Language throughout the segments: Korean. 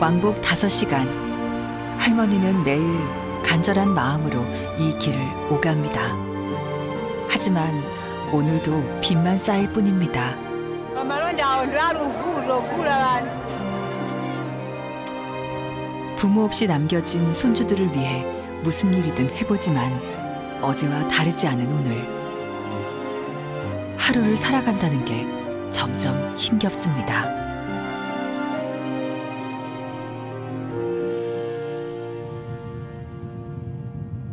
왕복 5시간. 할머니는 매일 간절한 마음으로 이 길을 오갑니다. 하지만 오늘도 빚만 쌓일 뿐입니다. 부모 없이 남겨진 손주들을 위해 무슨 일이든 해보지만 어제와 다르지 않은 오늘. 하루를 살아간다는 게 점점 힘겹습니다.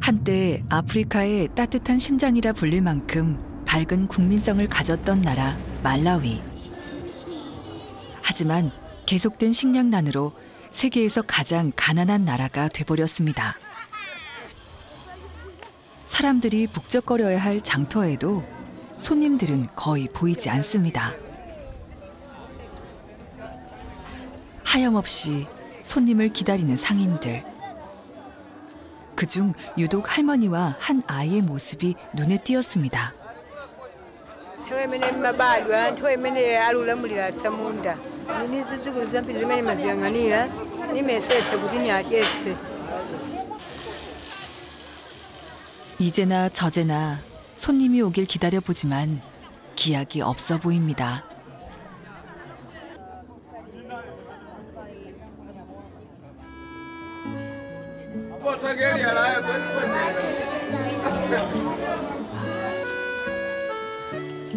한때 아프리카의 따뜻한 심장이라 불릴 만큼 밝은 국민성을 가졌던 나라 말라위. 하지만 계속된 식량난으로 세계에서 가장 가난한 나라가 돼버렸습니다. 사람들이 북적거려야 할 장터에도 손님들은 거의 보이지 않습니다. 하염없이 손님을 기다리는 상인들. 그중 유독 할머니와 한 아이의 모습이 눈에 띄었습니다. 이제나 저제나 손님이 오길 기다려보지만 기약이 없어 보입니다.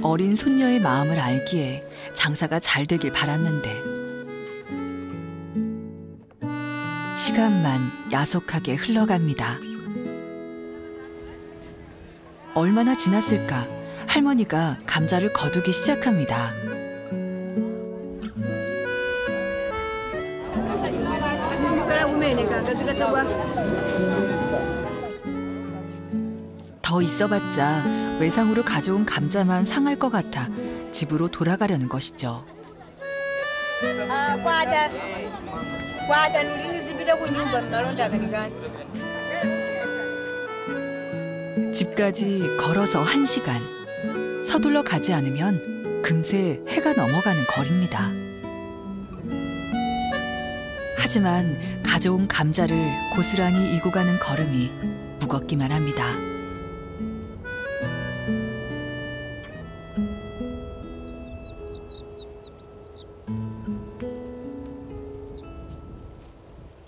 어린 손녀의 마음을 알기에 장사가 잘 되길 바랐는데 시간만 야속하게 흘러갑니다. 얼마나 지났을까 할머니가 감자를 거두기 시작합니다. 더 있어봤자 외상으로 가져온 감자만 상할 것 같아 집으로 돌아가려는 것이죠. 집까지 걸어서 1시간. 서둘러 가지 않으면 금세 해가 넘어가는 거리입니다. 하지만 가져온 감자를 고스란히 이고 가는 걸음이 무겁기만 합니다.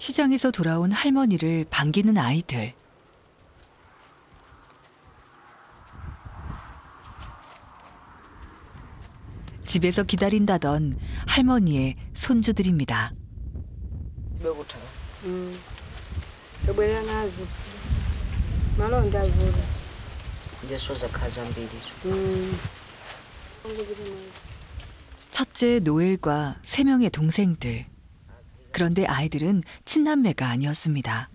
시장에서 돌아온 할머니를 반기는 아이들. 집에서 기다린다던 할머니의 손주들입니다. 첫째 노엘과 3명의 동생들. 그런데 아이들은 친남매가 아니었습니다.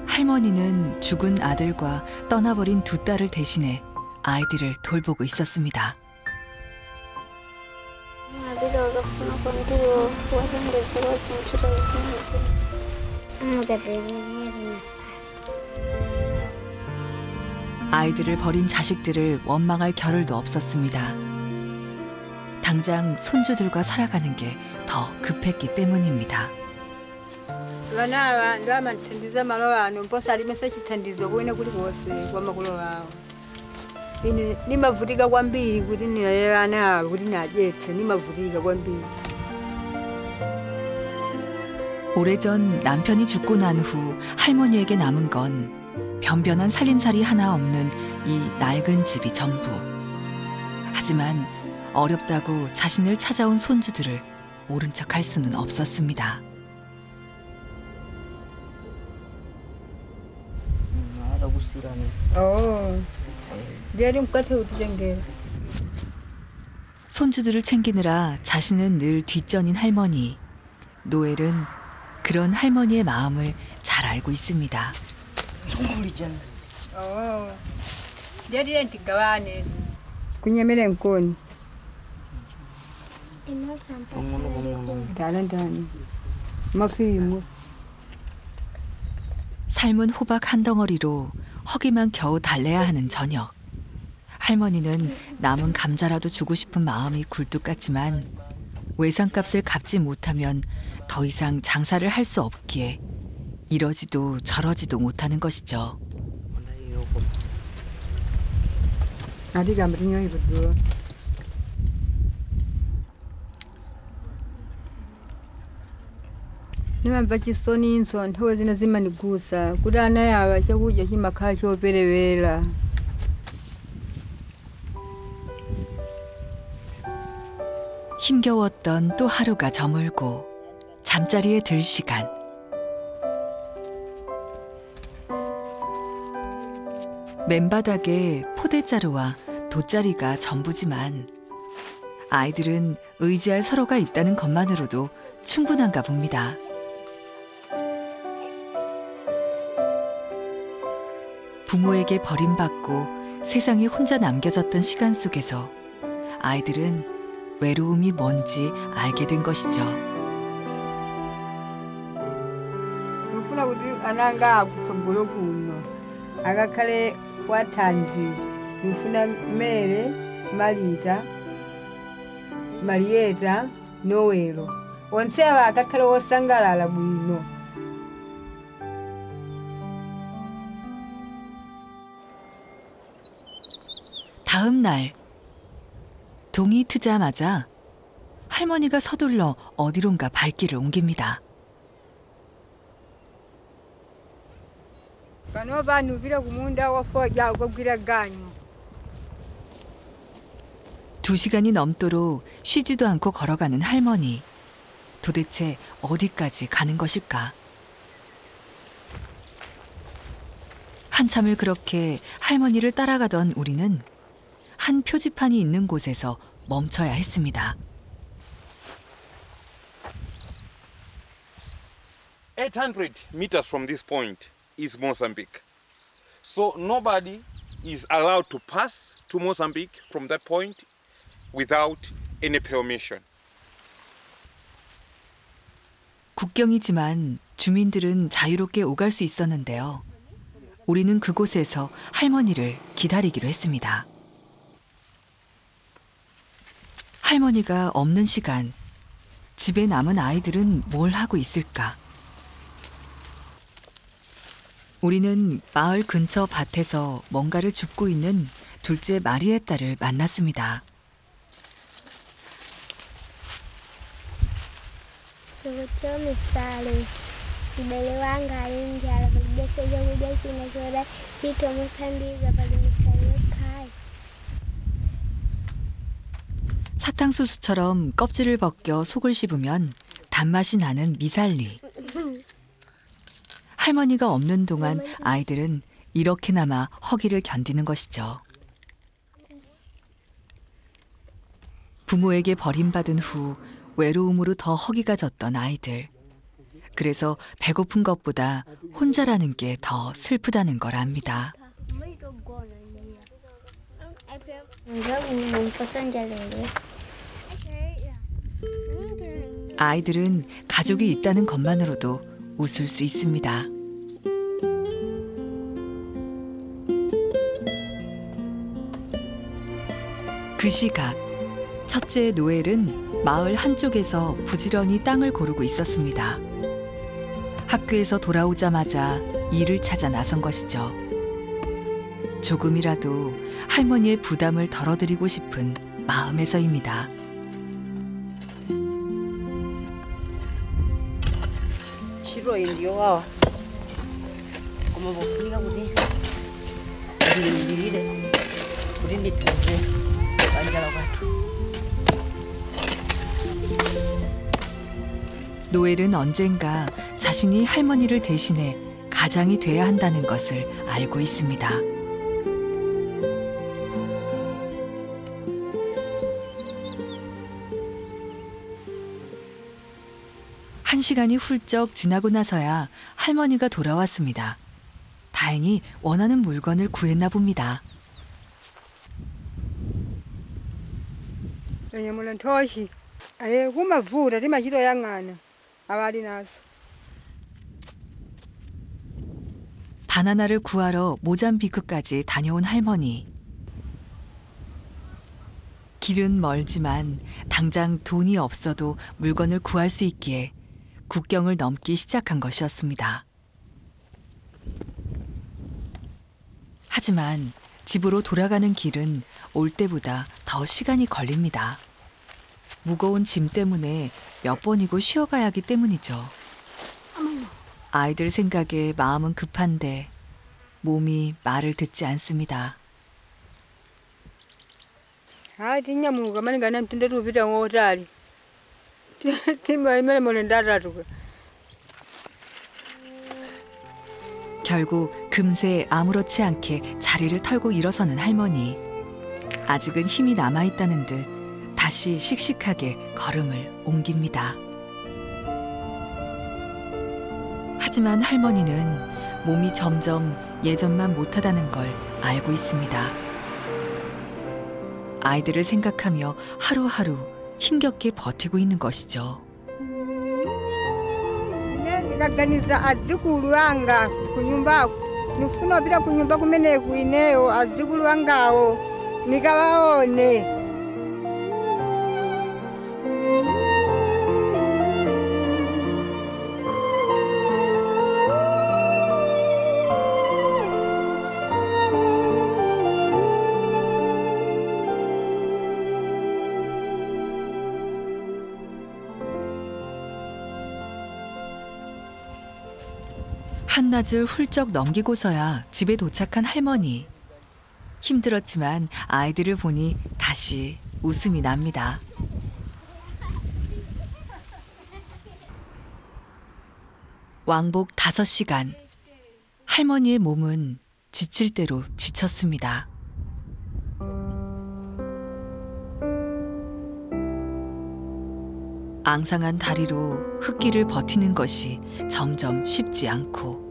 할머니는 죽은 아들과 떠나버린 2 딸을 대신해 아이들을 돌보고 있었습니다. 아이들을 버린 자식들을 원망할 겨를도 없었습니다. 당장 손주들과 살아가는 게 더 급했기 때문입니다. 오래전 남편이 죽고 난 후 할머니에게 남은 건 변변한 살림살이 하나 없는 이 낡은 집이 전부. 하지만 어렵다고 자신을 찾아온 손주들을 모른 척 할 수는 없었습니다. 손주들을 챙기느라 자신은 늘 뒷전인 할머니. 노엘은 그런 할머니의 마음을 잘 알고 있습니다. 송골이잖아. 내리한테 가와네. 그녀면 꼰. Ino 다른 마피모. 삶은 호박 한 덩어리로 허기만 겨우 달래야 하는 저녁. 할머니는 남은 감자라도 주고 싶은 마음이 굴뚝 같지만 외상값을 갚지 못하면 더 이상 장사를 할 수 없기에 이러지도 저러지도 못하는 것이죠. 아디가 무슨 이거도. Nima bachi soni inson huwa zinazima nigusa kudana yawa shakuja shimakasho perewela. 힘겨웠던 또 하루가 저물고 잠자리에 들 시간. 맨바닥에 포대자루와 돗자리가 전부지만 아이들은 의지할 서로가 있다는 것만으로도 충분한가 봅니다. 부모에게 버림받고 세상에 혼자 남겨졌던 시간 속에서 아이들은 외로움이 뭔지 알게 된 것이죠. Ufuna kuti ananga akutsogolo kuno akakhale wathanzi ufuna mmere malita maliyeta nowelo onsewa akakhale wosangalala bwino. 다음 날 동이 트자마자 할머니가 서둘러 어디론가 발길을 옮깁니다. Kano banukira kumunda wafoja ukagwira ganyu. 2시간이 넘도록 쉬지도 않고 걸어가는 할머니. 도대체 어디까지 가는 것일까? 한참을 그렇게 할머니를 따라가던 우리는 한 표지판이 있는 곳에서 멈춰야 했습니다. 800 meters from this point is Mozambique. So nobody is allowed to pass to Mozambique from that point without any permission. 국경이지만 주민들은 자유롭게 오갈 수 있었는데요. 우리는 그곳에서 할머니를 기다리기로 했습니다. 할머니가 없는 시간, 집에 남은 아이들은 뭘 하고 있을까? 우리는 마을 근처 밭에서 뭔가를 줍고 있는 둘째 마리에따를 만났습니다. 사탕수수처럼 껍질을 벗겨 속을 씹으면 단맛이 나는 미살리. 할머니가 없는 동안 아이들은 이렇게나마 허기를 견디는 것이죠. 부모에게 버림받은 후 외로움으로 더 허기가 졌던 아이들. 그래서 배고픈 것보다 혼자라는 게 더 슬프다는 걸 압니다. 아이들은 가족이 있다는 것만으로도 웃을 수 있습니다. 그 시각, 첫째 노엘은 마을 한쪽에서 부지런히 땅을 고르고 있었습니다. 학교에서 돌아오자마자 일을 찾아 나선 것이죠. 조금이라도 할머니의 부담을 덜어드리고 싶은 마음에서입니다. 싫어인디요. 어머 뭐 우리가 우리 이래 우리 밑에 만져라고 하죠. 노엘은 언젠가 자신이 할머니를 대신해 가장이 돼야 한다는 것을 알고 있습니다. 1시간이 훌쩍 지나고 나서야 할머니가 돌아왔습니다. 다행히 원하는 물건을 구했나 봅니다. 왜냐면 토시 아예 고마 부다 티 마시도 양아는 아와리 나서 바나나를 구하러 모잠비크까지 다녀온 할머니. 길은 멀지만 당장 돈이 없어도 물건을 구할 수 있기에 국경을 넘기 시작한 것이었습니다. 하지만 집으로 돌아가는 길은 올 때보다 더 시간이 걸립니다. 무거운 짐 때문에 몇 번이고 쉬어가야 하기 때문이죠. 아이들 생각에 마음은 급한데 몸이 말을 듣지 않습니다. 아 tinha muga man ganam tinde rubida ngorari timma imel monen dararugo 결국 금세 아무렇지 않게 자리를 털고 일어서는 할머니. 아직은 힘이 남아있다는 듯 다시 씩씩하게 걸음을 옮깁니다. 하지만 할머니는 몸이 점점 예전만 못하다는 걸 알고 있습니다. 아이들을 생각하며 하루하루 힘겹게 버티고 있는 것이죠. nikaganiza adzukulu anga kunyumba nifuna pita kunyumba kumene kuineyo adzukulu angawo nikawaone 한낮을 훌쩍 넘기고서야 집에 도착한 할머니. 힘들었지만 아이들을 보니 다시 웃음이 납니다. 왕복 5시간. 할머니의 몸은 지칠 대로 지쳤습니다. 앙상한 다리로 흙길을 버티는 것이 점점 쉽지 않고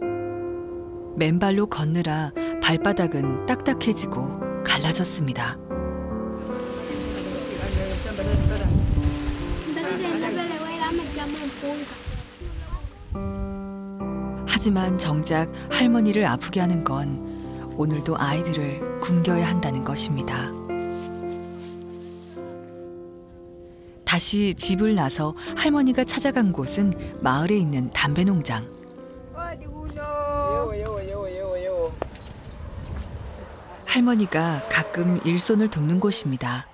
맨발로 걷느라 발바닥은 딱딱해지고 갈라졌습니다. 하지만 정작 할머니를 아프게 하는 건 오늘도 아이들을 굶겨야 한다는 것입니다. 다시 집을 나서 할머니가 찾아간 곳은 마을에 있는 담배 농장. 할머니가 가끔 일손을 돕는 곳입니다.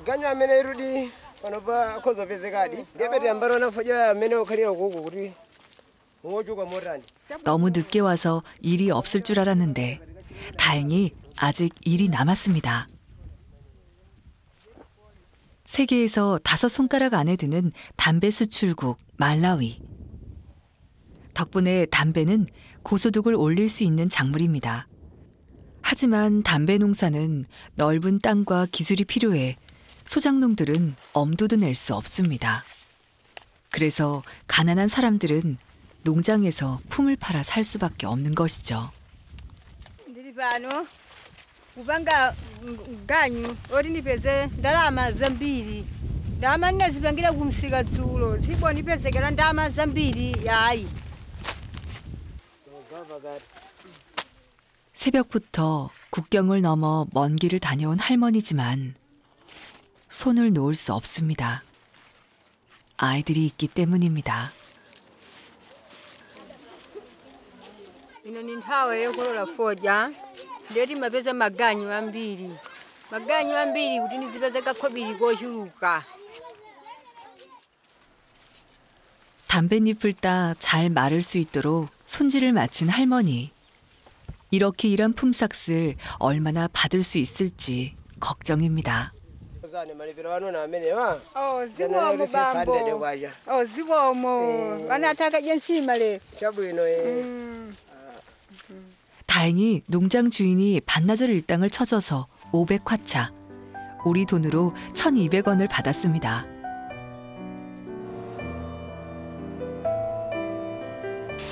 ganyo amene irudi panopa khozo pezekadi ndepete ambaro nafoja amene okhalira kuku kuti ngochuka motani. 너무 늦게 와서 일이 없을 줄 알았는데 다행히 아직 일이 남았습니다. 세계에서 5손가락 안에 드는 담배 수출국 말라위. 덕분에 담배는 고소득을 올릴 수 있는 작물입니다. 하지만 담배 농사는 넓은 땅과 기술이 필요해 소작농들은 엄두도 낼 수 없습니다. 그래서 가난한 사람들은 농장에서 품을 팔아 살 수밖에 없는 것이죠. kupanga ganyu orinipeze ndalama zambiri ndalama ndinazipangira kumsika dzulo sipo ndipezekera ndalama zambiri yayi. 새벽부터 국경을 넘어 먼 길을 다녀온 할머니지만 손을 놓을 수 없습니다. 아이들이 있기 때문입니다. ino ni nthawi yokolola foja ndeti mapeza maganyu ambiri kuti ndizipeze kakhobiri kochuluka. 담뱃잎을 따 잘 마를 수 있도록 손질을 마친 할머니. 이렇게 일한 품삯을 얼마나 받을 수 있을지 걱정입니다. zikomo bambo zikomo vanataka jensimale. 다행히 농장 주인이 반나절 일당을 쳐줘서 500화차, 우리 돈으로 1,200원을 받았습니다.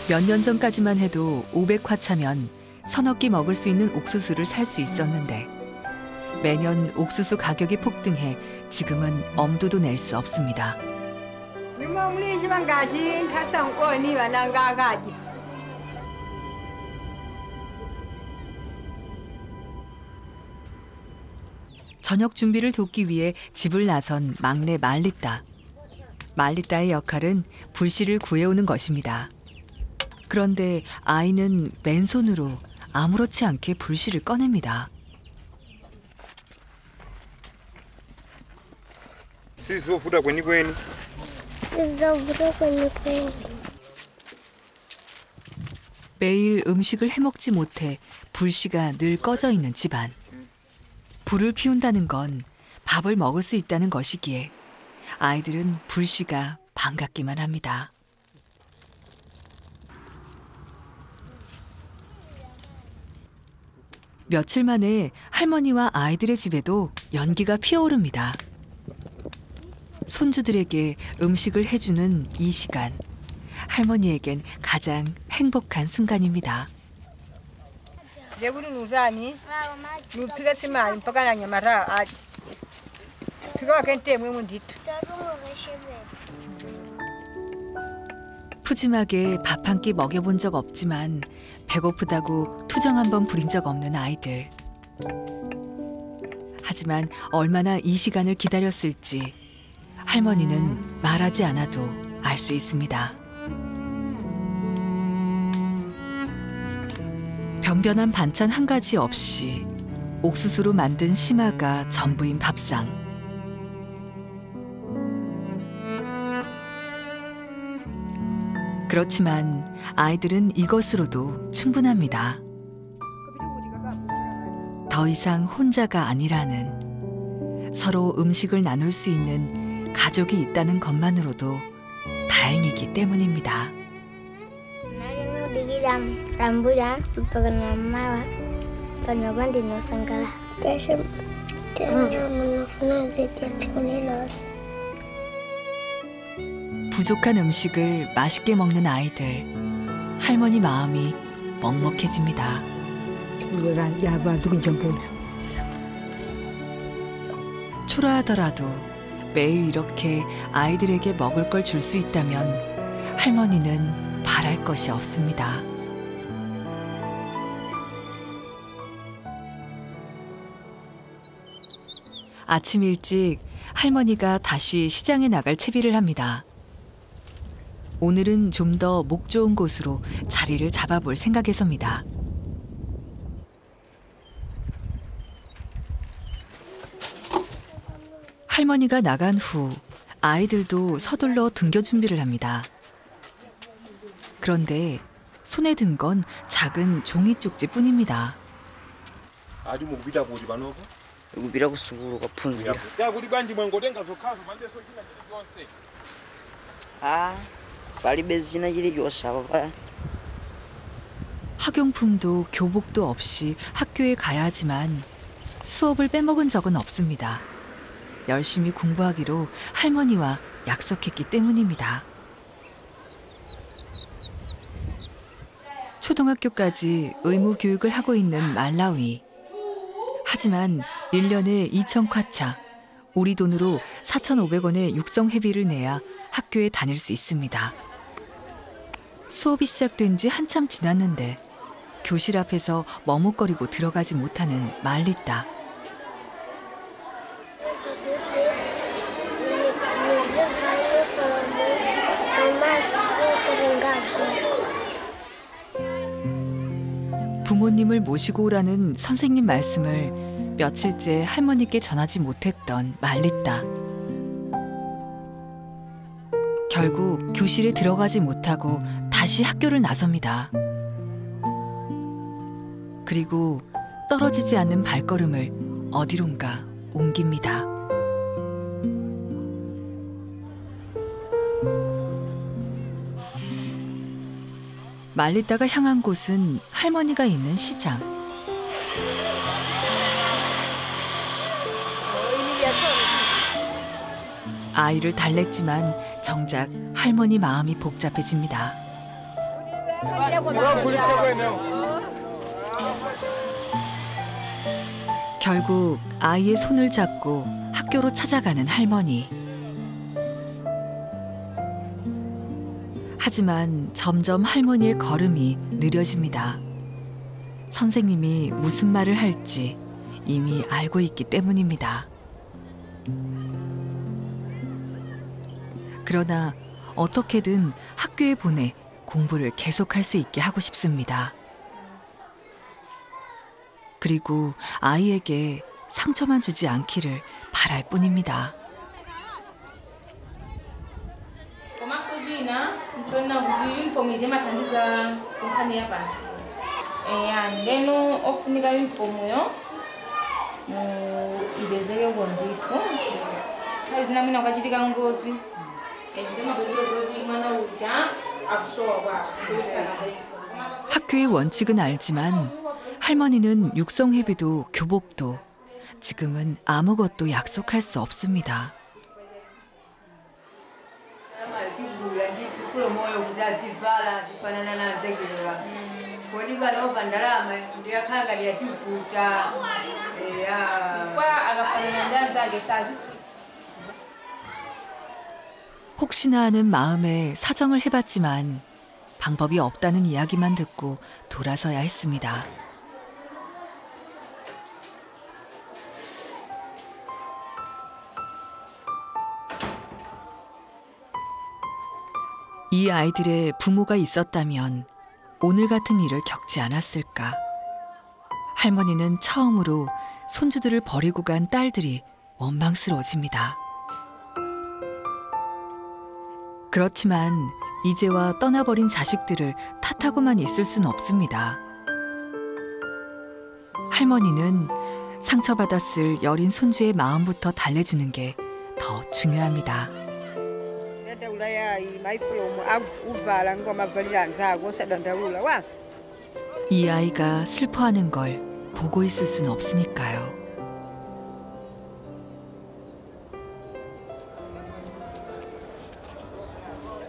몇 년 전까지만 해도 500화차면 서너 끼 먹을 수 있는 옥수수를 살 수 있었는데 매년 옥수수 가격이 폭등해 지금은 엄두도 낼 수 없습니다. 저녁 준비를 돕기 위해 집을 나선 막내 말리따. 말리따의 역할은 불씨를 구해오는 것입니다. 그런데 아이는 맨손으로 아무렇지 않게 불씨를 꺼냅니다. 매일 음식을 해먹지 못해 불씨가 늘 꺼져 있는 집안. 불을 피운다는 건 밥을 먹을 수 있다는 것이기에 아이들은 불씨가 반갑기만 합니다. 며칠 만에 할머니와 아이들의 집에도 연기가 피어오릅니다. 손주들에게 음식을 해주는 이 시간, 할머니에겐 가장 행복한 순간입니다. 푸짐하게 밥 한 끼 먹여본 적 없지만 배고프다고 투정 한 번 부린 적 없는 아이들. 하지만 얼마나 이 시간을 기다렸을지 할머니는 말하지 않아도 알 수 있습니다. 변변한 반찬 한 가지 없이 옥수수로 만든 심화가 전부인 밥상. 그렇지만 아이들은 이것으로도 충분합니다. 더 이상 혼자가 아니라는, 서로 음식을 나눌 수 있는 가족이 있다는 것만으로도 다행이기 때문입니다. 부족한 음식을 맛있게 먹는 아이들, 할머니 마음이 먹먹해집니다. 초라하더라도 매일 이렇게 아이들에게 먹을 걸 줄 수 있다면 할머니는 바랄 것이 없습니다. 아침 일찍 할머니가 다시 시장에 나갈 채비를 합니다. 오늘은 좀 더 목 좋은 곳으로 자리를 잡아볼 생각에서입니다. 할머니가 나간 후 아이들도 서둘러 등교 준비를 합니다. 그런데 손에 든 건 작은 종이 쪽지뿐입니다. 아주 뭐 비다 보지 마노. ubira kusuburuka phunzira palibe china chilichonse apa. 학용품도 교복도 없이 학교에 가야 하지만 수업을 빼먹은 적은 없습니다. 열심히 공부하기로 할머니와 약속했기 때문입니다. 초등학교까지 의무 교육을 하고 있는 말라위. 하지만 1년에 2,000콰차, 우리 돈으로 4,500원의 육성회비를 내야 학교에 다닐 수 있습니다. 수업이 시작된 지 한참 지났는데 교실 앞에서 머뭇거리고 들어가지 못하는 말리따. 부모님을 모시고 오라는 선생님 말씀을 며칠째 할머니께 전하지 못했던 말리따. 결국 교실에 들어가지 못하고 다시 학교를 나섭니다. 그리고 떨어지지 않는 발걸음을 어디론가 옮깁니다. 말리따가 향한 곳은 할머니가 있는 시장. 아이를 달랬지만 정작 할머니 마음이 복잡해집니다. 결국 아이의 손을 잡고 학교로 찾아가는 할머니. 하지만 점점 할머니의 걸음이 느려집니다. 선생님이 무슨 말을 할지 이미 알고 있기 때문입니다. 그러나 어떻게든 학교에 보내 공부를 계속할 수 있게 하고 싶습니다. 그리고 아이에게 상처만 주지 않기를 바랄 뿐입니다. 학교의 원칙은 알지만 할머니는 육성회비도 교복도 지금은 아무것도 약속할 수 없습니다. 혹시나 하는 마음에 사정을 해봤지만 방법이 없다는 이야기만 듣고 돌아서야 했습니다. 이 아이들의 부모가 있었다면 오늘 같은 일을 겪지 않았을까. 할머니는 처음으로 손주들을 버리고 간 딸들이 원망스러워집니다. 그렇지만 이제와 떠나버린 자식들을 탓하고만 있을 수는 없습니다. 할머니는 상처받았을 여린 손주의 마음부터 달래주는 게 더 중요합니다. 이 아이가 슬퍼하는 걸 보고 있을 수는 없으니까요.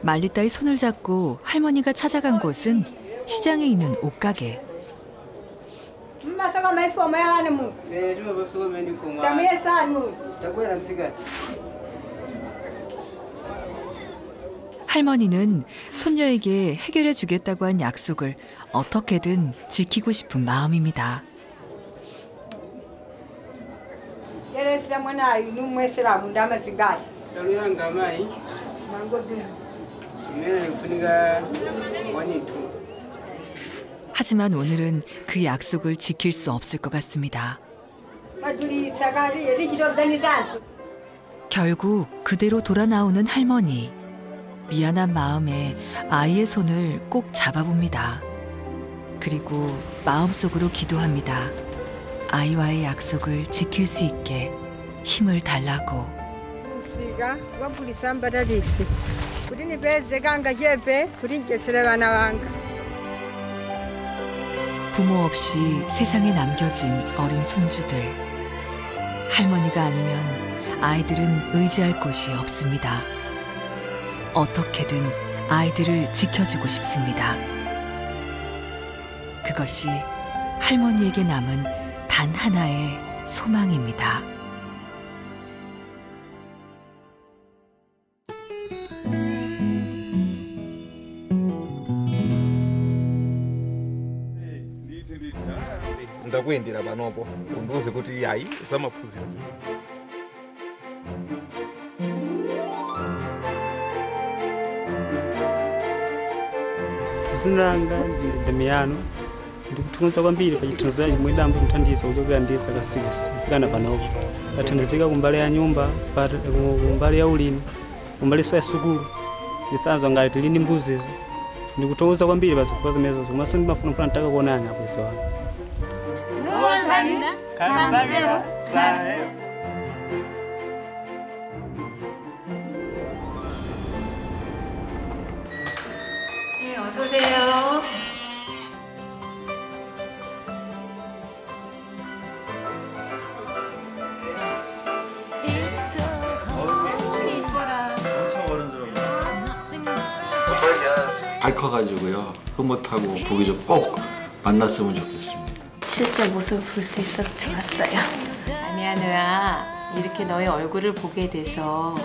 말리따의 손을 잡고 할머니가 찾아간 곳은 시장에 있는 옷가게. 할머니는 손녀에게 해결해 주겠다고 한 약속을 어떻게든 지키고 싶은 마음입니다. 하지만 오늘은 그 약속을 지킬 수 없을 것 같습니다. 결국 그대로 돌아 나오는 할머니. 미안한 마음에 아이의 손을 꼭 잡아봅니다. 그리고 마음속으로 기도합니다. 아이와의 약속을 지킬 수 있게 힘을 달라고. 부모 없이 세상에 남겨진 어린 손주들. 할머니가 아니면 아이들은 의지할 곳이 없습니다. 어떻게든 아이들을 지켜주고 싶습니다. 그것이 할머니에게 남은 단 하나의 소망입니다. ndakuendera panopo undiuze kuti yayi zamaphunziro zina langa ndi Damiano ndikuthokoza kwambiri pa chithandizo chomwe idambo kuthandiza kuchokera ndi zaka 6 kufikana panopo tathandizika kumbali ya nyumba, kumbali ya ulimi, kumbalinso ya sukulu ndisanzwa ngati tili ndi mbuzizo. Ndikuthokoza kwambiri pa zifukwa zimenezo komanso ndimafuna nataka kuonani abwenzi wanga. 어서 오세요. 잘 커가지고요. 흐뭇하고 보기 좋고 꼭 만났으면 좋겠습니다. 실제 모습을 볼 수 있어서 좋았어요. 다미안우야, 이렇게 너의 얼굴을 보게 돼서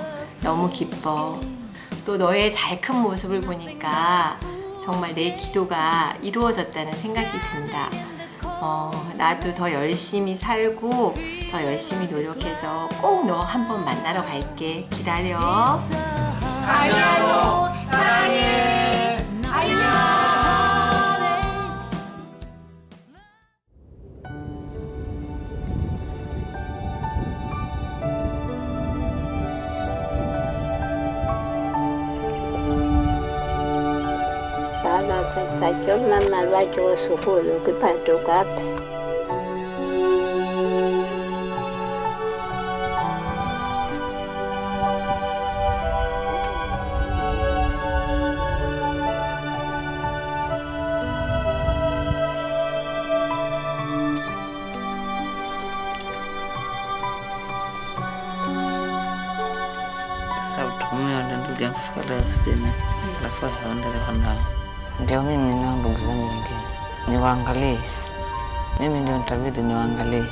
너무 기뻐. 또 너의 잘 큰 모습을 보니까 정말 내 기도가 이루어졌다는 생각이 든다. 나도 더 열심히 살고 더 열심히 노력해서 꼭 너 한번 만나러 갈게. 기다려. 다미안우 사랑해. 안녕. Tại chỗ năm mà ra chỗ sụp rồi cái phải chỗ cát. Sao chúng nó đang được gắn phá ra xin là phải hơn để hoàn thành. Ndio mimi na ndugu zangu wengine niwaangalie, mimi ndio nitabidi niwaangalie.